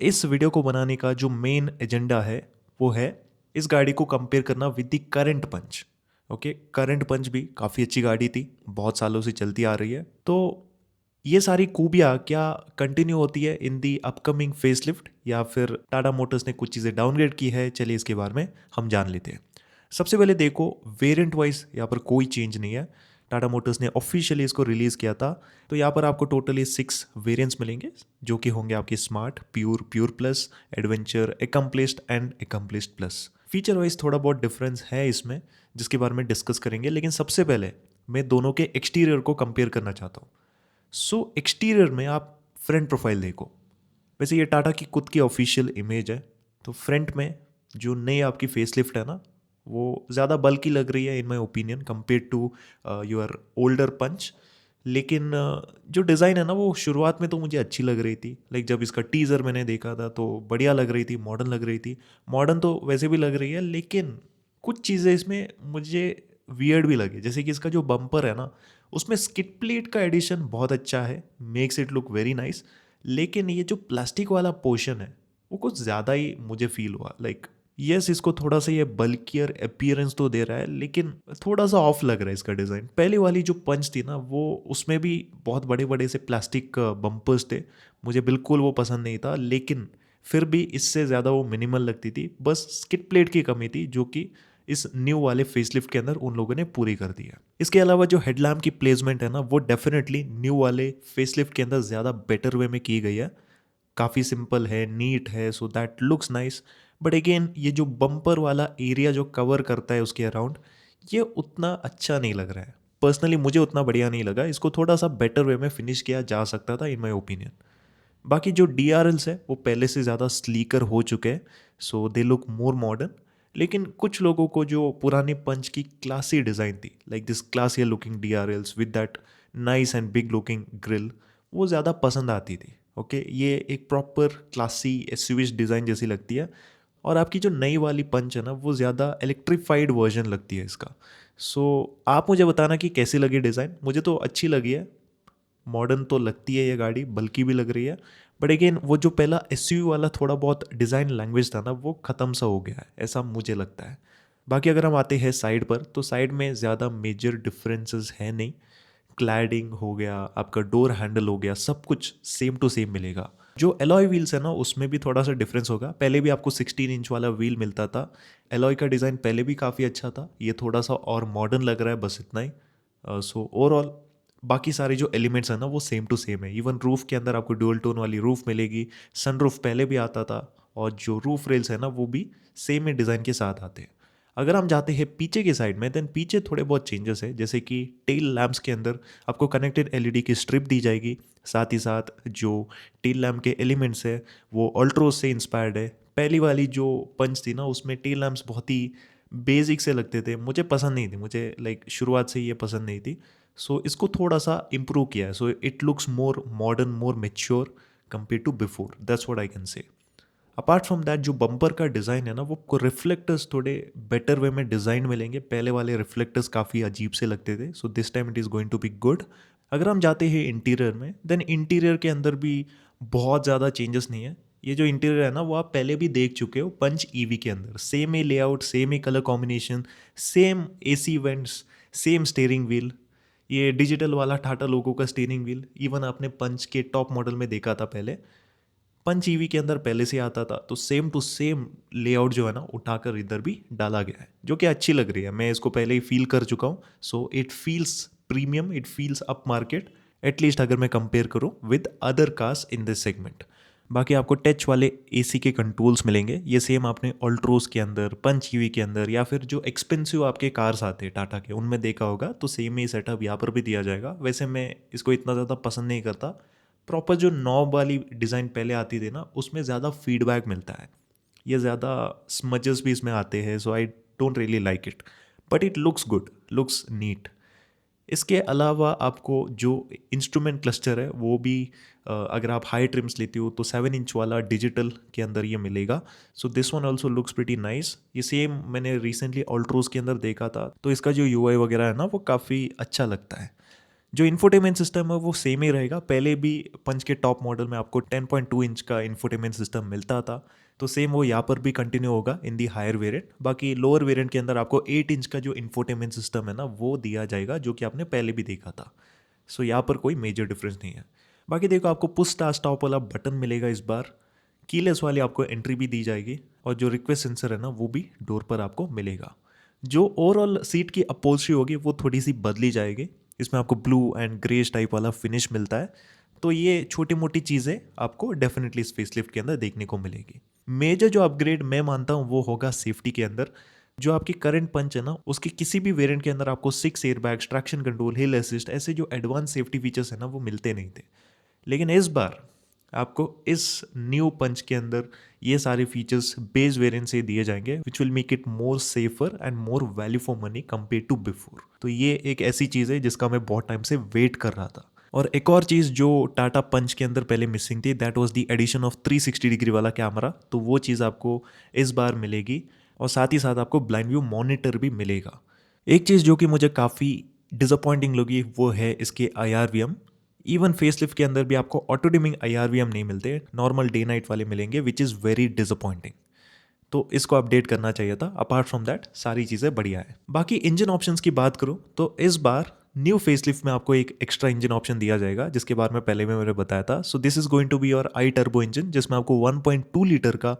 इस वीडियो को बनाने का जो मेन एजेंडा है वो है इस गाड़ी को कंपेयर करना with the current Punch. Okay, current Punch भी काफ़ी अच्छी गाड़ी थी, बहुत सालों से चलती आ रही है। तो ये सारी खूबियाँ क्या कंटिन्यू होती है इन दी अपकमिंग फेसलिफ्ट, या फिर टाटा मोटर्स ने कुछ चीज़ें डाउनग्रेड की है? चलिए इसके बारे में हम जान लेते हैं। सबसे पहले देखो, वेरिएंट वाइज यहाँ पर कोई चेंज नहीं है। टाटा मोटर्स ने ऑफिशियली इसको रिलीज़ किया था। तो यहाँ पर आपको टोटली 6 वेरिएंट्स मिलेंगे, जो कि होंगे आपके smart, pure, pure plus, adventure, accomplished and accomplished plus. Feature wise थोड़ा बहुत डिफरेंस है इसमें, जिसके बारे में डिस्कस करेंगे। लेकिन सबसे पहले मैं दोनों के एक्सटीरियर को कंपेयर करना चाहता हूँ। सो एक्सटीरियर में आप फ्रंट प्रोफाइल देखो। वैसे ये टाटा की खुद की ऑफिशियल इमेज है। तो फ्रंट में जो नई आपकी फेसलिफ्ट है ना, वो ज़्यादा बल्कि लग रही है in my opinion compare to your older Punch. लेकिन जो डिज़ाइन है ना, वो शुरुआत में तो मुझे अच्छी लग रही थी। लाइक जब इसका टीज़र मैंने देखा था तो बढ़िया लग रही थी, मॉडर्न लग रही थी। मॉडर्न तो वैसे भी लग रही है, लेकिन कुछ चीज़ें इसमें मुझे वियर्ड भी लगी। जैसे कि इसका जो बम्पर है ना, उसमें स्किड प्लेट का एडिशन बहुत अच्छा है, makes it look very nice. लेकिन ये जो प्लास्टिक वाला पोर्शन है वो कुछ ज़्यादा ही मुझे फील हुआ। लाइक यस, इसको थोड़ा सा ये बल्कियर अपीयरेंस तो दे रहा है, लेकिन थोड़ा सा ऑफ लग रहा है इसका डिज़ाइन। पहले वाली जो पंच थी ना, वो उसमें भी बहुत बड़े बड़े से प्लास्टिक बम्पर्स थे, मुझे बिल्कुल वो पसंद नहीं था। लेकिन फिर भी इससे ज़्यादा वो मिनिमल लगती थी। बस स्किड प्लेट की कमी थी, जो कि इस न्यू वाले फेसलिफ्ट के अंदर उन लोगों ने पूरी कर दी है। इसके अलावा जो हेडलैम्प की प्लेसमेंट है ना, वो डेफिनेटली न्यू वाले फेसलिफ्ट के अंदर ज़्यादा बेटर वे में की गई है। काफ़ी सिंपल है, नीट है, so that looks nice. But again ये जो बम्पर वाला एरिया जो कवर करता है उसके अराउंड, ये उतना अच्छा नहीं लग रहा है। पर्सनली मुझे उतना बढ़िया नहीं लगा। इसको थोड़ा सा बेटर वे में फिनिश किया जा सकता था इन माई ओपिनियन। बाकी जो डी आर एल्स है वो पहले से ज़्यादा स्लीकर हो चुके हैं, सो दे लुक मोर मॉडर्न। लेकिन कुछ लोगों को जो पुराने पंच की क्लासी डिज़ाइन थी, like this classier looking D R Ls with that nice and big looking grille, वो ज़्यादा पसंद आती थी। ओके, ये एक प्रॉपर क्लासी एसयूवी डिज़ाइन जैसी लगती है। और आपकी जो नई वाली पंच है ना, वो ज़्यादा इलेक्ट्रीफाइड वर्जन लगती है इसका। सो आप मुझे बताना कि कैसी लगी डिज़ाइन। मुझे तो अच्छी लगी है, मॉडर्न तो लगती है ये गाड़ी, बल्कि भी लग रही है। बट अगेन वो जो पहला एसयूवी वाला थोड़ा बहुत डिज़ाइन लैंग्वेज था ना, वो ख़त्म सा हो गया है, ऐसा मुझे लगता है। बाकी अगर हम आते हैं साइड पर, तो साइड में ज़्यादा मेजर डिफरेंसेस है नहीं। क्लैडिंग हो गया, आपका डोर हैंडल हो गया, सब कुछ सेम टू सेम मिलेगा। जो एलॉय व्हील्स है ना, उसमें भी थोड़ा सा डिफरेंस होगा। पहले भी आपको 16 इंच वाला व्हील मिलता था। एलॉय का डिज़ाइन पहले भी काफ़ी अच्छा था, ये थोड़ा सा और मॉडर्न लग रहा है, बस इतना ही। सो ओवरऑल बाकी सारे जो एलिमेंट्स हैं ना, वो सेम टू सेम है। इवन रूफ के अंदर आपको डुअल टोन वाली रूफ मिलेगी। सनरूफ पहले भी आता था, और जो रूफ रेल्स है ना, वो भी सेम ही डिज़ाइन के साथ आते हैं। अगर हम जाते हैं पीछे की साइड में, देन पीछे थोड़े बहुत चेंजेस है। जैसे कि टेल लैम्प्स के अंदर आपको कनेक्टेड एलईडी की स्ट्रिप दी जाएगी। साथ ही साथ जो टेल लैम्प के एलिमेंट्स है वो अल्ट्रोज से इंस्पायर्ड है। पहली वाली जो पंच थी ना, उसमें टेल लैम्प्स बहुत ही बेसिक से लगते थे, मुझे पसंद नहीं थी। मुझे लाइक शुरुआत से ही ये पसंद नहीं थी। सो इसको थोड़ा सा इम्प्रूव किया है, so it looks more modern, more mature compare to before. That's what I can say. Apart from that, जो बम्पर का डिज़ाइन है ना, वो आपको रिफ्लेक्टर्स थोड़े बेटर वे में डिज़ाइन मिलेंगे। पहले वाले रिफ्लेक्टर्स काफ़ी अजीब से लगते थे, so this time it is going to be good. अगर हम जाते हैं इंटीरियर में, देन इंटीरियर के अंदर भी बहुत ज़्यादा चेंजेस नहीं है। ये जो इंटीरियर है ना, वो आप पहले भी देख चुके हो पंच ईवी के अंदर। सेम ही लेआउट, सेम ही colour combination, same AC vents, same steering wheel. ये डिजिटल वाला टाटा लोगो का स्टीयरिंग व्हील इवन आपने पंच के टॉप मॉडल में देखा था पहले। पंच ईवी के अंदर पहले से आता था, तो सेम टू सेम लेआउट जो है ना, उठाकर इधर भी डाला गया है, जो कि अच्छी लग रही है। मैं इसको पहले ही फील कर चुका हूँ। So it feels premium, it feels up market, at least अगर मैं कंपेयर करूँ with other cars in this segment. बाकी आपको टच वाले एसी के कंट्रोल्स मिलेंगे। ये सेम आपने ऑल्ट्रोज के अंदर, पंच ईवी के अंदर, या फिर जो एक्सपेंसिव आपके कार्स आते हैं टाटा के, उनमें देखा होगा। तो सेम ही सेटअप यहाँ पर भी दिया जाएगा। वैसे मैं इसको इतना ज़्यादा पसंद नहीं करता। प्रॉपर जो नॉब वाली डिज़ाइन पहले आती थी ना, उसमें ज़्यादा फीडबैक मिलता है। ये ज़्यादा स्मजेस भी इसमें आते हैं, so I don't really like it. But it looks good, looks neat. इसके अलावा आपको जो इंस्ट्रूमेंट क्लस्टर है वो भी अगर आप हाई ट्रिम्स लेते हो तो 7 इंच वाला डिजिटल के अंदर ये मिलेगा। So this one also looks pretty nice. ये सेम मैंने रिसेंटली ऑल्ट्रोज के अंदर देखा था, तो इसका जो यूआई वगैरह है ना, वो काफ़ी अच्छा लगता है। जो इन्फोटेनमेंट सिस्टम है वो सेम ही रहेगा। पहले भी पंच के टॉप मॉडल में आपको 10.2 इंच का इन्फोटेनमेंट सिस्टम मिलता था, तो सेम वो यहाँ पर भी कंटिन्यू होगा इन दी हायर वेरिएंट। बाकी लोअर वेरिएंट के अंदर आपको 8 इंच का जो इन्फोटेनमेंट सिस्टम है ना वो दिया जाएगा, जो कि आपने पहले भी देखा था। सो यहाँ पर कोई मेजर डिफरेंस नहीं है। बाकी देखो, आपको पुश स्टार्ट स्टॉप वाला बटन मिलेगा इस बार, कीलेस वाली आपको एंट्री भी दी जाएगी, और जो रिक्वेस्ट सेंसर है ना वो भी डोर पर आपको मिलेगा। जो ओवरऑल सीट की अपहोल्स्ट्री होगी वो थोड़ी सी बदली जाएगी, इसमें आपको ब्लू एंड ग्रेज टाइप वाला फिनिश मिलता है। तो ये छोटी मोटी चीज़ें आपको डेफिनेटली इस फेसलिफ्ट के अंदर देखने को मिलेगी। मेजर जो अपग्रेड मैं मानता हूँ वो होगा सेफ्टी के अंदर। जो आपकी करंट पंच है ना उसके किसी भी वेरिएंट के अंदर आपको 6 एयरबैग्स, ट्रैक्शन कंट्रोल, हिल असिस्ट, ऐसे जो एडवांस सेफ्टी फीचर्स है ना वो मिलते नहीं थे। लेकिन इस बार आपको इस न्यू पंच के अंदर ये सारे फीचर्स बेस वेरिएंट से दिए जाएंगे, which will make it more safer and more value for money compare to before. तो ये एक ऐसी चीज़ है जिसका मैं बहुत टाइम से वेट कर रहा था। और एक और चीज़ जो टाटा पंच के अंदर पहले मिसिंग थी, that was the addition of 360 degree वाला कैमरा। तो वो चीज़ आपको इस बार मिलेगी, और साथ ही साथ आपको ब्लाइंड व्यू मॉनिटर भी मिलेगा। एक चीज़ जो कि मुझे काफ़ी डिसअपॉइंटिंग लगी वो है इसके IRVM। इवन फेसलिफ्ट के अंदर भी आपको ऑटो डिमिंग IRVM नहीं मिलते, नॉर्मल डे नाइट वाले मिलेंगे, विच इज़ वेरी डिसअपॉइंटिंग। तो इसको अपडेट करना चाहिए था। अपार्ट फ्रॉम दैट सारी चीज़ें बढ़िया है। बाकी इंजन ऑप्शंस की बात करूँ तो इस बार न्यू फेसलिफ्ट में आपको एक एक्स्ट्रा इंजन ऑप्शन दिया जाएगा, जिसके बारे में पहले में मैंने बताया था। So this is going to be your i turbo engine, जिसमें आपको 1.2 लीटर का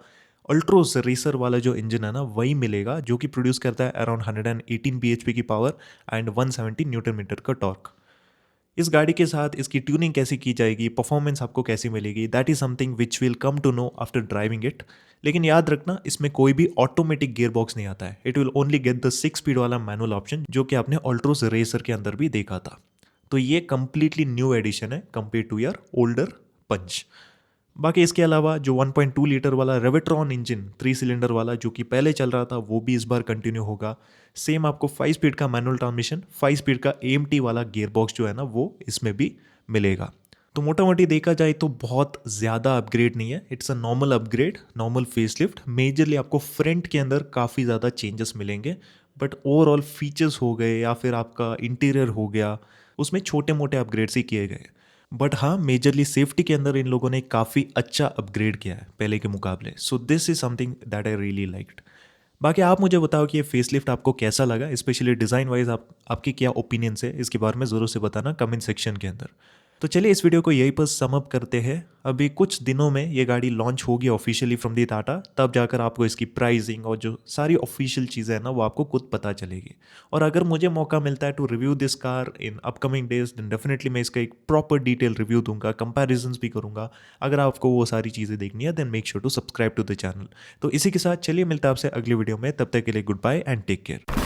अल्ट्रोस रेसर वाला जो इंजन है ना वही मिलेगा, जो कि प्रोड्यूस करता है अराउंड 118 bhp की पावर एंड 170 न्यूटन मीटर का टॉर्क। इस गाड़ी के साथ इसकी ट्यूनिंग कैसी की जाएगी, परफॉर्मेंस आपको कैसी मिलेगी, that is something which will come to know after driving it. लेकिन याद रखना, इसमें कोई भी ऑटोमेटिक गियर बॉक्स नहीं आता है। It will only get the 6 speed वाला मैनुअल ऑप्शन, जो कि आपने ऑल्ट्रोस रेसर के अंदर भी देखा था। तो ये कंप्लीटली न्यू एडिशन है कंपेयर टू योर ओल्डर पंच। बाकी इसके अलावा जो 1.2 लीटर वाला रेवेट्रॉन इंजन 3 सिलेंडर वाला जो कि पहले चल रहा था वो भी इस बार कंटिन्यू होगा। सेम आपको 5 स्पीड का मैनुअल ट्रांसमिशन, 5 स्पीड का AMT वाला गियर बॉक्स जो है ना वो इसमें भी मिलेगा। तो मोटा मोटी देखा जाए तो बहुत ज़्यादा अपग्रेड नहीं है, it's a normal upgrade, normal facelift. Majorly आपको फ्रंट के अंदर काफ़ी ज़्यादा चेंजेस मिलेंगे, बट ओवरऑल फीचर्स हो गए या फिर आपका इंटीरियर हो गया, उसमें छोटे मोटे अपग्रेड्स ही किए गए। बट हाँ, मेजरली सेफ्टी के अंदर इन लोगों ने काफ़ी अच्छा अपग्रेड किया है पहले के मुकाबले। सो this is something that I really liked. बाकी आप मुझे बताओ कि ये फेसलिफ्ट आपको कैसा लगा, स्पेशली डिज़ाइन वाइज आपकी क्या ओपिनियंस है इसके बारे में ज़रूर से बताना कमेंट सेक्शन के अंदर। तो चलिए इस वीडियो को यहीं पर सम अप करते हैं। अभी कुछ दिनों में ये गाड़ी लॉन्च होगी ऑफिशियली फ्रॉम दी टाटा, तब जाकर आपको इसकी प्राइसिंग और जो सारी ऑफिशियल चीज़ें हैं ना वो आपको खुद पता चलेगी। और अगर मुझे मौका मिलता है to review this car in upcoming days, then definitely मैं इसका एक प्रॉपर डिटेल रिव्यू दूंगा, कंपैरिजंस भी करूंगा। अगर आपको वो सारी चीज़ें देखनी है then make sure to subscribe to the channel. तो इसी के साथ चलिए मिलता है आपसे अगली वीडियो में, तब तक के लिए goodbye and take care.